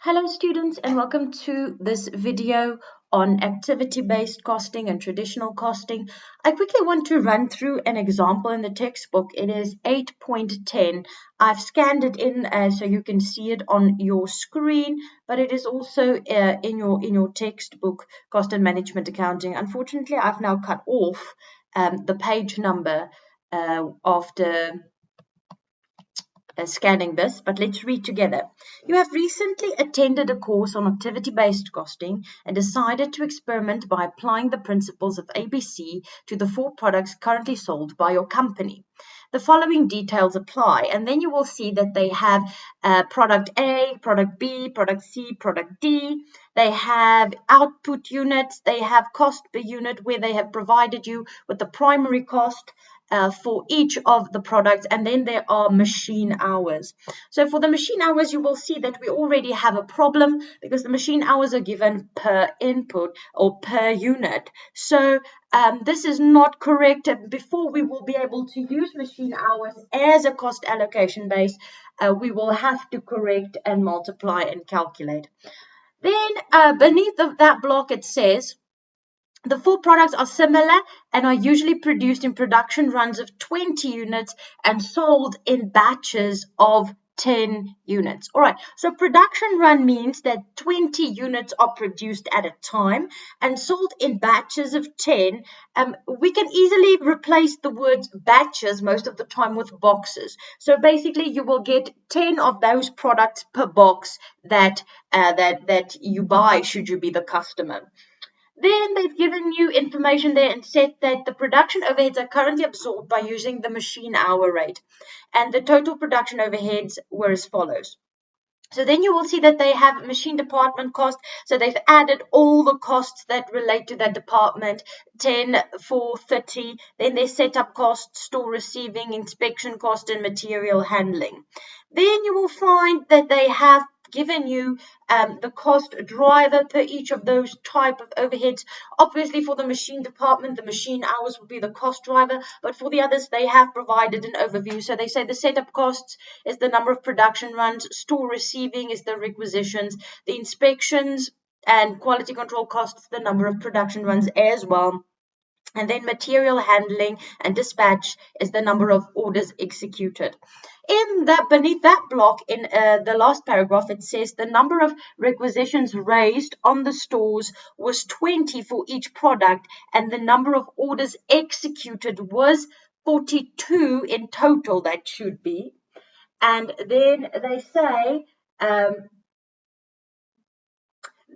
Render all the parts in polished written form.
Hello students and welcome to this video on activity-based costing and traditional costing. I quickly want to run through an example in the textbook. It is 8.10. I've scanned it in so you can see it on your screen, but it is also in your textbook, Cost and Management Accounting. Unfortunately, I've now cut off the page number after scanning this, but let's read together. You have recently attended a course on activity-based costing and decided to experiment by applying the principles of ABC to the 4 products currently sold by your company. The following details apply, and then you will see that they have product A, product B, product C, product D. They have output units, they have cost per unit where they have provided you with the primary cost for each of the products, and then there are machine hours. So for the machine hours, you will see that we already have a problem because the machine hours are given per input or per unit. So this is not correct. Before we will be able to use machine hours as a cost allocation base, we will have to correct and multiply and calculate. Then beneath that block, it says, the 4 products are similar and are usually produced in production runs of 20 units and sold in batches of 10 units. All right, so production run means that 20 units are produced at a time and sold in batches of 10. We can easily replace the words batches most of the time with boxes. So basically, you will get 10 of those products per box that you buy should you be the customer. Then they've given you information there and said that the production overheads are currently absorbed by using the machine hour rate. And the total production overheads were as follows. So then you will see that they have machine department cost. So they've added all the costs that relate to that department, 10, 4, 30. Then their setup cost, store receiving, inspection cost, and material handling. Then you will find that they have given you the cost driver per each of those type of overheads. Obviously, for the machine department, the machine hours will be the cost driver, but for the others, they have provided an overview. So they say the setup costs is the number of production runs, store receiving is the requisitions, the inspections and quality control costs, the number of production runs as well. And then material handling and dispatch is the number of orders executed. Beneath that block in the last paragraph, it says the number of requisitions raised on the stores was 20 for each product, and the number of orders executed was 42 in total. That should be. And then they say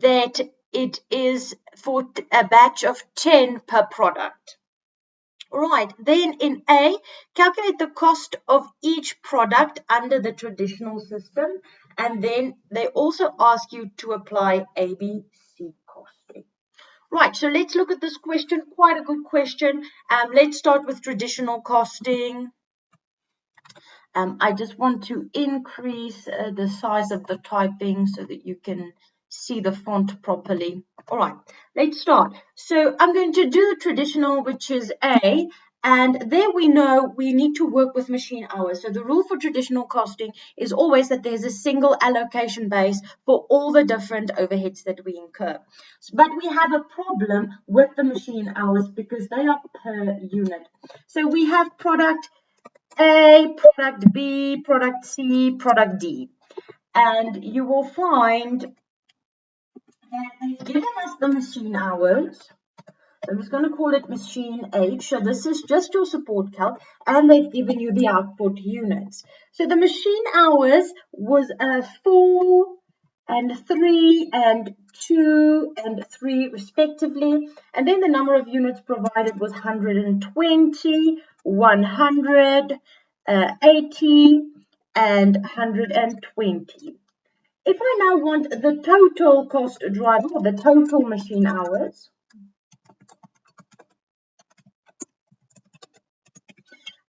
that it is for a batch of 10 per product. Right, then in A, calculate the cost of each product under the traditional system, and then they also ask you to apply ABC costing. Right, so let's look at this question, quite a good question. Let's start with traditional costing. I just want to increase the size of the typing so that you can see the font properly. All right, let's start. So I'm going to do the traditional, which is A, and there we know we need to work with machine hours. So the rule for traditional costing is always that there's a single allocation base for all the different overheads that we incur. But we have a problem with the machine hours because they are per unit. So we have product A, product B, product C, product D. And you will find that they've given us the machine hours. So I'm just going to call it machine H. So this is just your support calc, and they've given you the output units. So the machine hours was 4 and 3 and 2 and 3 respectively. And then the number of units provided was 120, 100, 80 and 120. If I now want the total cost driver, or the total machine hours,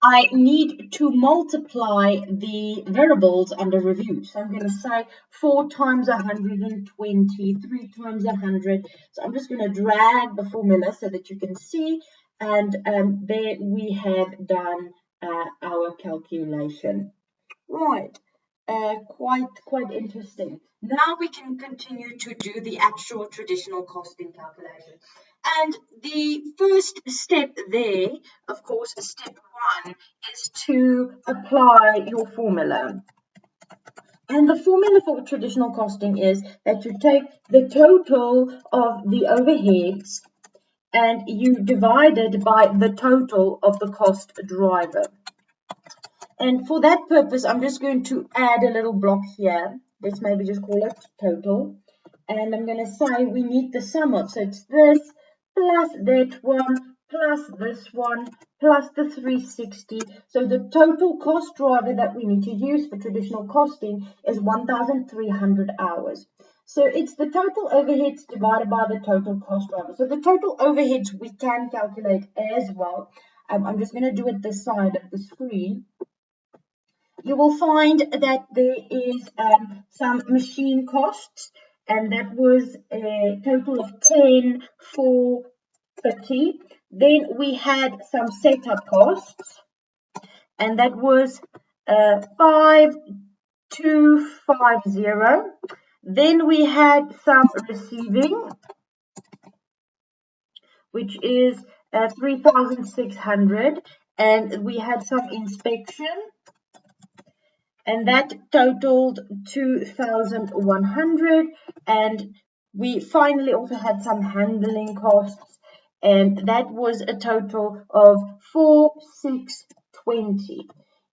I need to multiply the variables under review. So I'm going to say 4 times 120, 3 times 100. So I'm just going to drag the formula so that you can see. And there we have done our calculation. Right. quite interesting. Now we can continue to do the actual traditional costing calculation. And the first step there, of course, step one, is to apply your formula. And the formula for traditional costing is that you take the total of the overheads and you divide it by the total of the cost driver. And for that purpose, I'm just going to add a little block here. Let's maybe just call it total. And I'm going to say we need the sum of. So it's this plus that one plus this one plus the 360. So the total cost driver that we need to use for traditional costing is 1,300 hours. So it's the total overheads divided by the total cost driver. So the total overheads we can calculate as well. I'm just going to do it this side of the screen. You will find that there is some machine costs, and that was a total of 10,430. Then we had some setup costs, and that was 5,250. Then we had some receiving, which is 3,600, and we had some inspection, and that totaled 2,100. And we finally also had some handling costs, and that was a total of 4,620.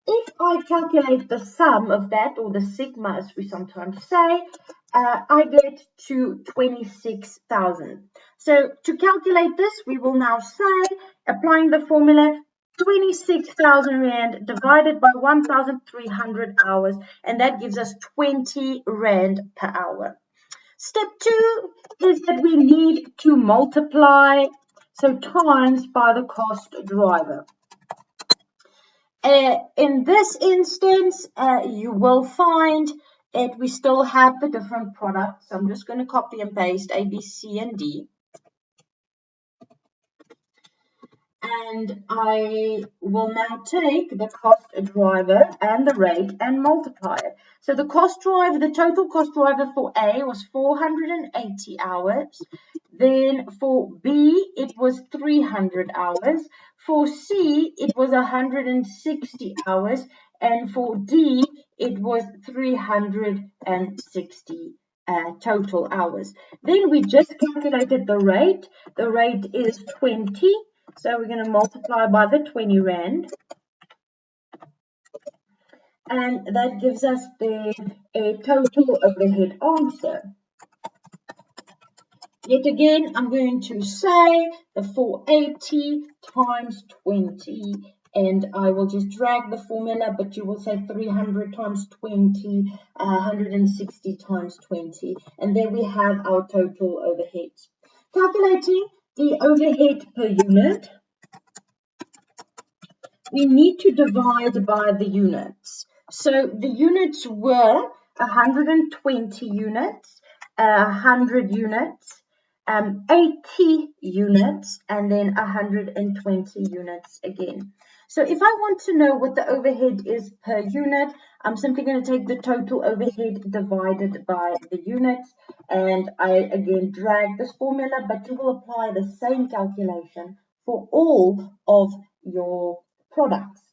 If I calculate the sum of that, or the sigma as we sometimes say, I get to 26,000. So to calculate this, we will now say, applying the formula, 26,000 Rand divided by 1,300 hours, and that gives us 20 Rand per hour. Step 2 is that we need to multiply, so times by the cost driver. In this instance, you will find that we still have the different products. So I'm just going to copy and paste A, B, C, and D. And I will now take the cost driver and the rate and multiply it. So the cost driver, the total cost driver for A was 480 hours. Then for B, it was 300 hours. For C, it was 160 hours. And for D, it was 360 total hours. Then we just calculated the rate. The rate is 20. So we're going to multiply by the 20 Rand. And that gives us the total overhead answer. Yet again, I'm going to say the 480 times 20. And I will just drag the formula, but you will say 300 times 20, 160 times 20. And there we have our total overheads. Calculating the overhead per unit, we need to divide by the units. So the units were 120 units, 100 units, 80 units, and then 120 units again. So if I want to know what the overhead is per unit, I'm simply going to take the total overhead divided by the units, and I again drag this formula, but you will apply the same calculation for all of your products.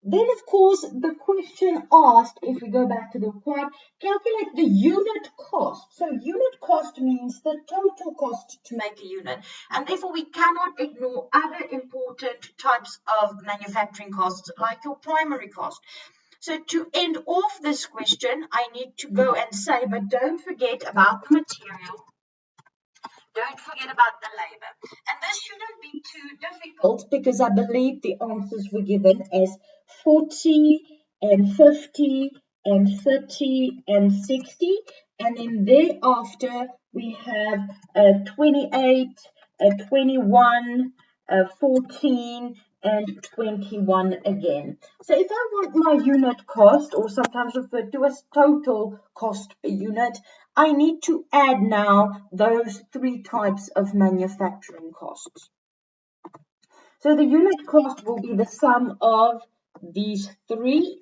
Then, of course, the question asked, if we go back to the required, calculate the unit cost. So unit cost means the total cost to make a unit. And therefore, we cannot ignore other important types of manufacturing costs, like your primary cost. So to end off this question, I need to go and say, but don't forget about the material. Don't forget about the labor. And this shouldn't be too difficult because I believe the answers were given as 40 and 50 and 30 and 60. And then thereafter we have 28, 21, 14, and 21 again. So if I want my unit cost, or sometimes referred to as total cost per unit, I need to add now those three types of manufacturing costs. So the unit cost will be the sum of these three,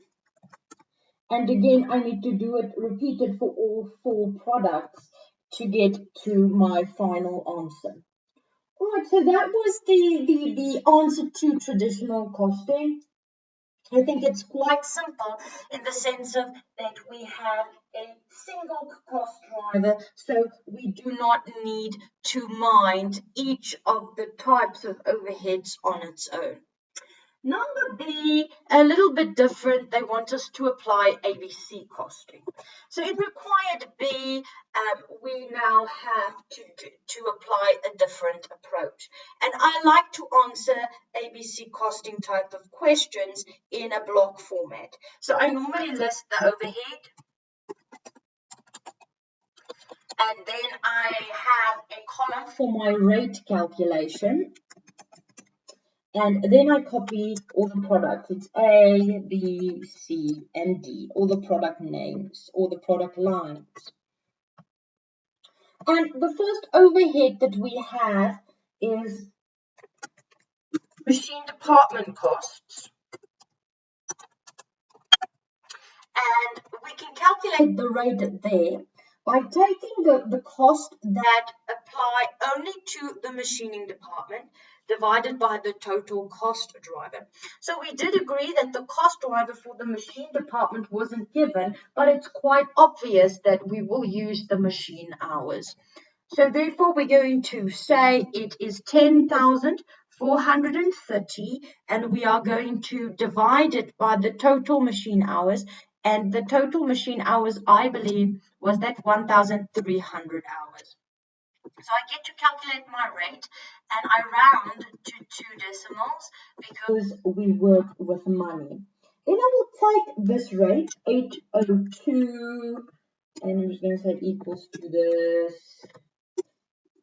And again, I need to do it repeated for all 4 products to get to my final answer. All right, so that was the answer to traditional costing. I think it's quite simple in the sense of that we have a single cost driver, so we do not need to mind each of the types of overheads on its own. Number B, a little bit different. They want us to apply ABC costing. So in required B, we now have to apply a different approach. And I like to answer ABC costing type of questions in a block format. So I normally list the overhead, and then I have a column for my rate calculation. And then I copy all the products. It's A, B, C, and D, all the product names, all the product lines. And the first overhead that we have is machine department costs. And we can calculate the rate there by taking the cost that apply only to the machining department divided by the total cost driver. So we did agree that the cost driver for the machine department wasn't given, but it's quite obvious that we will use the machine hours. So therefore we're going to say it is 10,430, and we are going to divide it by the total machine hours, and the total machine hours, I believe, was that 1,300 hours. So I get to calculate my rate, and I round to 2 decimals because we work with money. Then I will take this rate, 802, and I'm just going to say equals to this,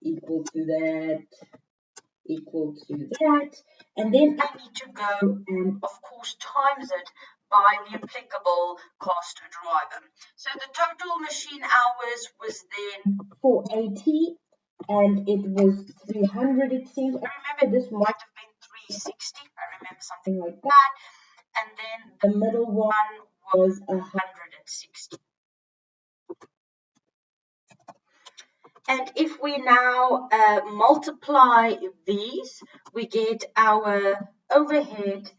equal to that, equal to that, and then I need to go and of course times it by the applicable cost driver. So the total machine hours was then 480, and it was 300, it seems. I remember this might have been 360, I remember something like that, and then the middle one was 160. And if we now multiply these, we get our overhead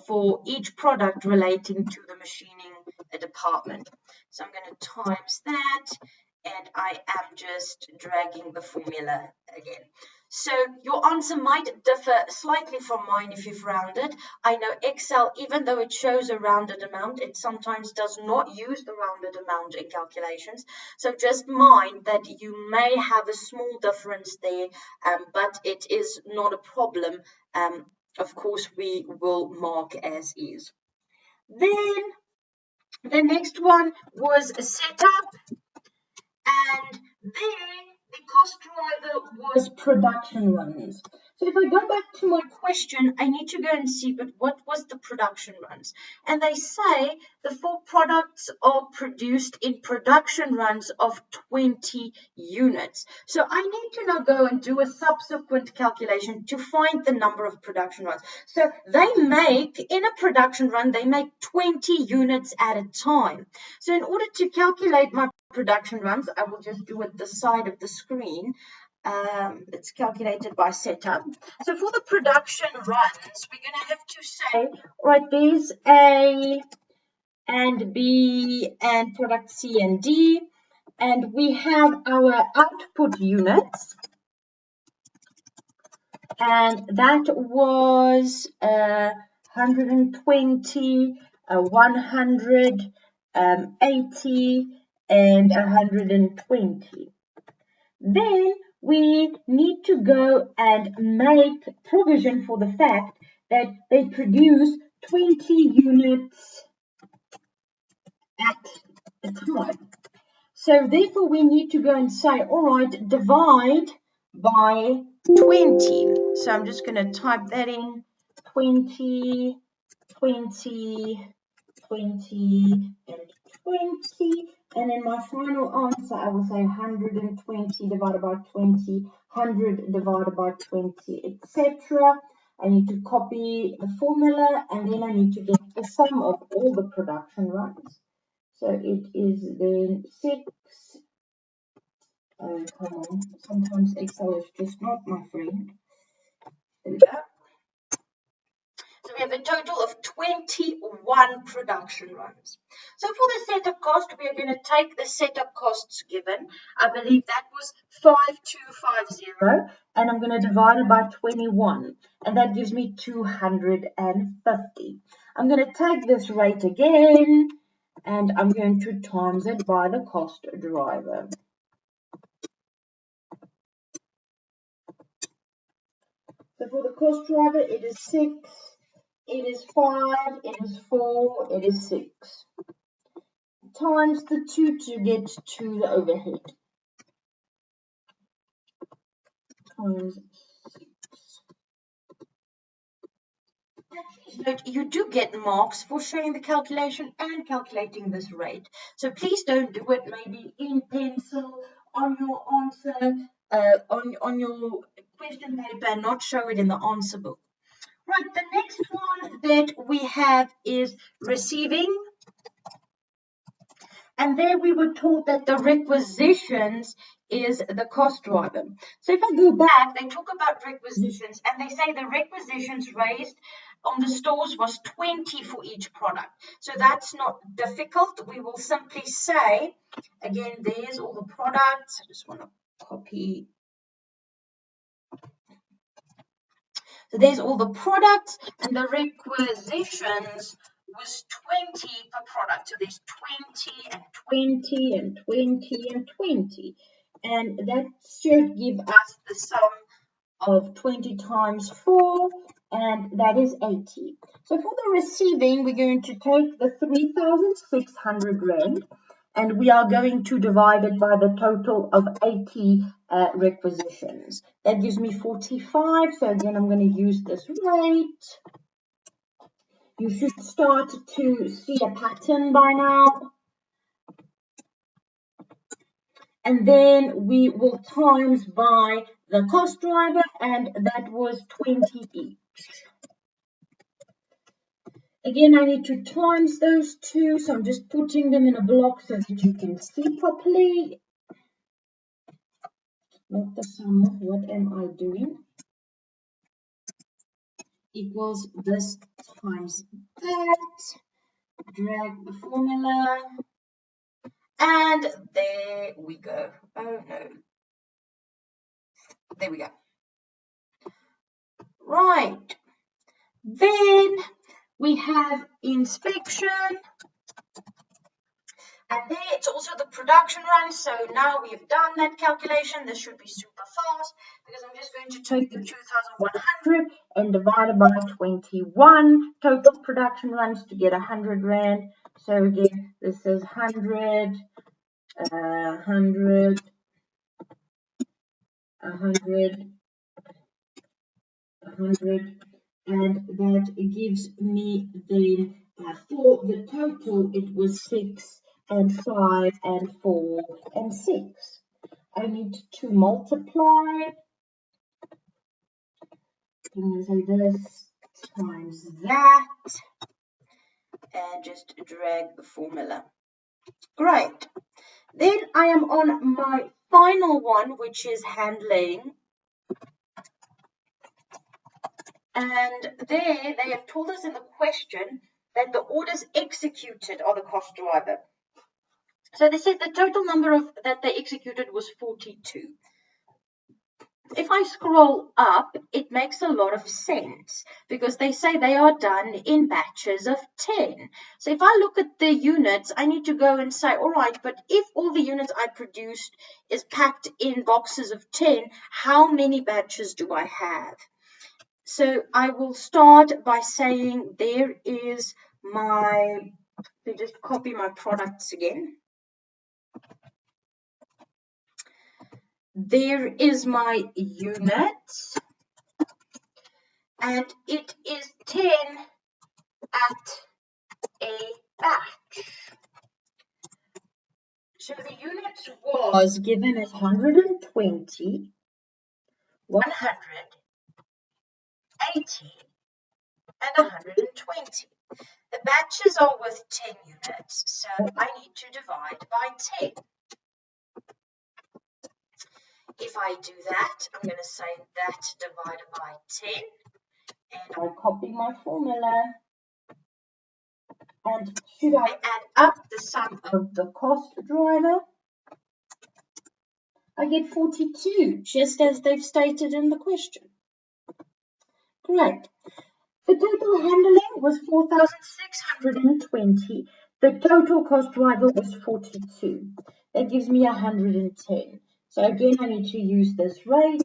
for each product relating to the machining department. So I'm going to times that, and I am just dragging the formula again. So your answer might differ slightly from mine if you've rounded. I know Excel, even though it shows a rounded amount, it sometimes does not use the rounded amount in calculations. So just mind that you may have a small difference there, but it is not a problem. Of course, we will mark as is. Then the next one was a setup, and then the cost driver was production runs. So if I go back to my question, I need to go and see, but what was the production runs? And they say the 4 products are produced in production runs of 20 units. So I need to now go and do a subsequent calculation to find the number of production runs. So they make, in a production run, they make 20 units at a time. So in order to calculate my production runs, I will just do it this side of the screen. It's calculated by setup. So for the production runs, we're going to have to say, right, there's A and B and product C and D, and we have our output units, and that was 120, 100, 80, and 120. Then we need to go and make provision for the fact that they produce 20 units at a time. So therefore we need to go and say, all right, divide by 20. So I'm just going to type that in, 20, 20, 20, and 20. And in my final answer, I will say 120 divided by 20, 100 divided by 20, etc. I need to copy the formula, and then I need to get the sum of all the production runs. So it is then 6. Oh, come on. Sometimes Excel is just not my friend. There we go. So we have a total of 21 production runs. So for the setup cost, we are going to take the setup costs given. I believe that was 5250, and I'm going to divide it by 21, and that gives me 250. I'm going to take this rate again, and I'm going to times it by the cost driver. So for the cost driver, it is 6, it is 5, it is 4, it is 6. Times the 2 to get to the overhead. Times 6. Please note, you do get marks for showing the calculation and calculating this rate. So please don't do it maybe in pencil on your answer, on your question paper, and not show it in the answer book. Right, the next one that we have is receiving. And there we were told that the requisitions is the cost driver. So if I go back, they talk about requisitions and they say the requisitions raised on the stores was 20 for each product. So that's not difficult. We will simply say, again, there's all the products. I just want to copy. So there's all the products and the requisitions was 20 per product. So there's 20 and 20 and 20 and 20. And that should give us the sum of 20 times 4, and that is 80. So for the receiving, we're going to take the 3,600 Rand, and we are going to divide it by the total of 80 requisitions. That gives me 45. So again, I'm going to use this rate. You should start to see a pattern by now. And then we will times by the cost driver, and that was 20 each. Again, I need to times those two, so I'm just putting them in a block so that you can see properly. Not the sum of what am I doing? Equals this times that. Drag the formula. And there we go. Oh no. There we go. Right. Then we have inspection. And there it's also the production run. So now we've done that calculation. This should be super fast because I'm just going to take the 2,100 and divide it by 21 total production runs to get 100 Rand. So again, this is 100, 100, 100, 100, and that gives me then for the total it was 6 and 5 and 4 and 6. I need to multiply. I'm going to say this times that and just drag the formula. Great. Then I am on my final one, which is handling. And there they have told us in the question that the orders executed are the cost driver. So they said the total number of that they executed was 42. If I scroll up, it makes a lot of sense because they say they are done in batches of 10. So if I look at the units, I need to go and say, all right, but if all the units I produced is packed in boxes of 10, how many batches do I have? So I will start by saying there is my, let me just copy my products again. There is my unit, and it is 10 at a batch. So the unit was given as 120, 100, 80, and 120. The batches are with 10 units, so I need to divide by 10. If I do that, I'm going to say that divided by 10, and I'll copy my formula. And should I add up the sum of the cost driver? I get 42, just as they've stated in the question. Great. The total handling was 4,620. The total cost driver was 42. That gives me 110. So again, I need to use this rate.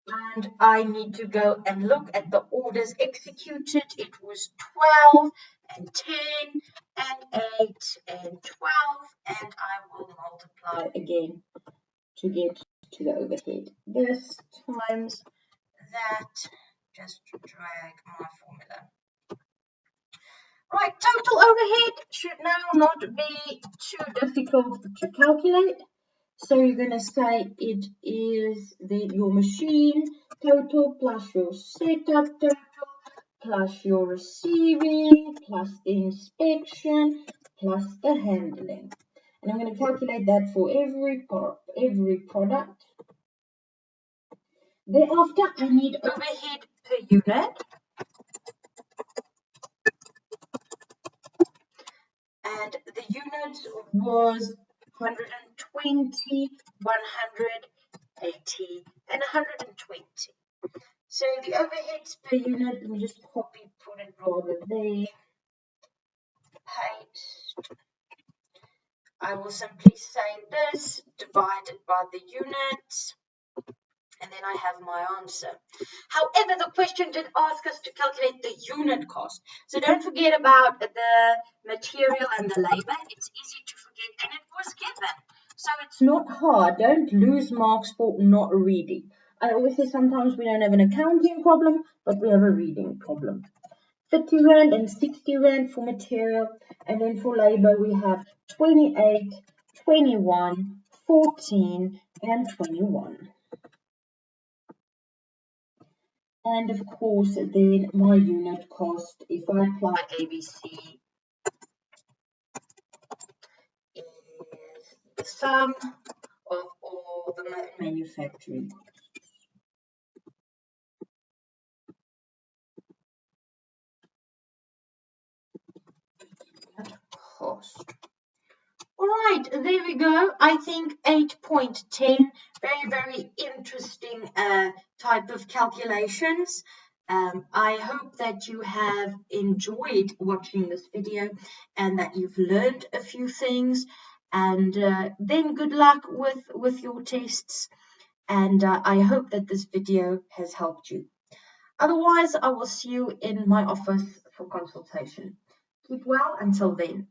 And I need to go and look at the orders executed. It was 12 and 10 and 8 and 12, and I will multiply again to get to the overhead. This times that, just to drag my formula. Right, total overhead should now not be too difficult to calculate. So you're going to say it is your machine total plus your setup total plus your receiving plus the inspection plus the handling. And I'm going to calculate that for every product. Thereafter, I need overhead per unit. And the unit was 120, 180, and 120. So the overheads per unit, let me just copy, put it rather there, paste. I will simply say this divided by the units, and then I have my answer. However, the question did ask us to calculate the unit cost. So don't forget about the material and the labor. It's easy to forget, and it was given. So it's not hard. Don't lose marks for not reading. I always say sometimes we don't have an accounting problem, but we have a reading problem. 30 Rand and 60 Rand for material, and then for labor we have 28, 21, 14, and 21. And of course, then my unit cost, if I apply ABC, is the sum of all the manufacturing cost. All right, there we go. I think 8.10, very, very interesting type of calculations. I hope that you have enjoyed watching this video and that you've learned a few things. And then good luck with your tests. And I hope that this video has helped you. Otherwise, I will see you in my office for consultation. Keep well until then.